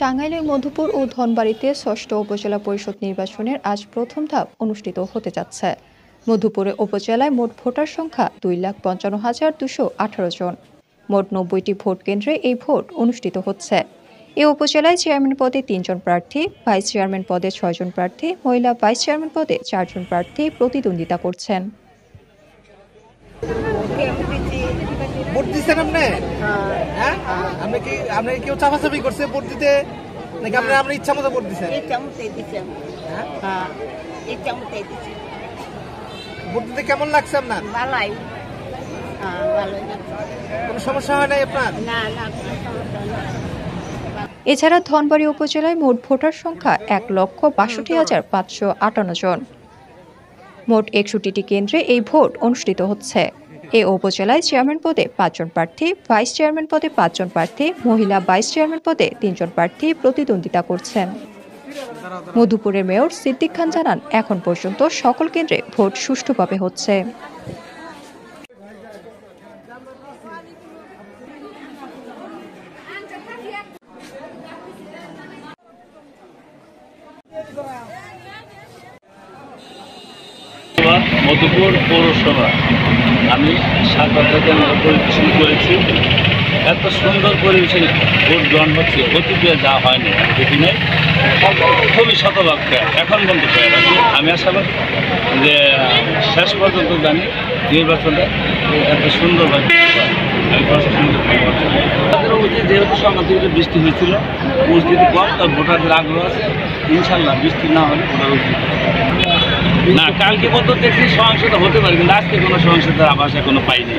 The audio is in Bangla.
টাঙ্গাইলের মধুপুর ও ধনবাড়ীতে ষষ্ঠ উপজেলা পরিষদ নির্বাচনের আজ প্রথম ধাপ অনুষ্ঠিত হতে যাচ্ছে। মধুপুরে উপজেলায় মোট ভোটার সংখ্যা 2,55,218 জন। মোট 90টি ভোট কেন্দ্রে এই ভোট অনুষ্ঠিত হচ্ছে। এই উপজেলায় চেয়ারম্যান পদে 3 জন প্রার্থী, ভাইস চেয়ারম্যান পদে 6 জন প্রার্থী, মহিলা ভাইস চেয়ারম্যান পদে 4 জন প্রার্থী প্রতিদ্বন্দ্বিতা করছেন। ভোট দিচ্ছেন আপনি? হ্যাঁ, আপনি কি কেউ চাপাচাপি করছে ভোট দিতে নাকি আপনি ইচ্ছা মতো ভোট দিচ্ছেন? ভোট দিতে কেমন লাগছে আপনার? ভালোই। কোনো সমস্যা হয় নাই আপনার? না। এছাড়া ধনবাড়ী উপজেলায় মোট ভোটার সংখ্যা 1,62,558 জন। মোট 61টি কেন্দ্রে এই ভোট অনুষ্ঠিত হচ্ছে। এই উপজেলায় চেয়ারম্যান পদে 5 জন প্রার্থী, ভাইস চেয়ারম্যান পদে 5 জন প্রার্থী, মহিলা ভাইস চেয়ারম্যান পদে 3 জন প্রার্থী প্রতিদ্বন্দ্বিতা করছেন। মধুপুরের মেয়র সিদ্দিক খান জানান, এখন পর্যন্ত সকল কেন্দ্রে ভোট সুষ্ঠুভাবে হচ্ছে। মধুপুর পৌরসভা আমি সাতবার থেকে পরিবেশন করেছি। এত সুন্দর পরিবেশে ভোট গ্রহণ হচ্ছে, অতীতে যা হয়নি আমি দেখি নাই। খুবই শতভাগ এখন পর্যন্ত পেয়ে রাখি। আমি আশা করি যে শেষ পর্যন্ত জানি নির্বাচনটা এত সুন্দরভাবে আমি প্রশাসনকে তাদের উচিত, যেহেতু সকাল বৃষ্টি হয়েছিল, পরিস্থিতি কম, তার ভোটারদের আগ্রহ আছে। ইনশাল্লাহ বৃষ্টি না হলে ভোটার উচিত না। কালকে মতো দেখছি সহিংসতা হতে পারে, কিন্তু আজকে কোনো সহিংসতার আভাস এখনো পাইনি।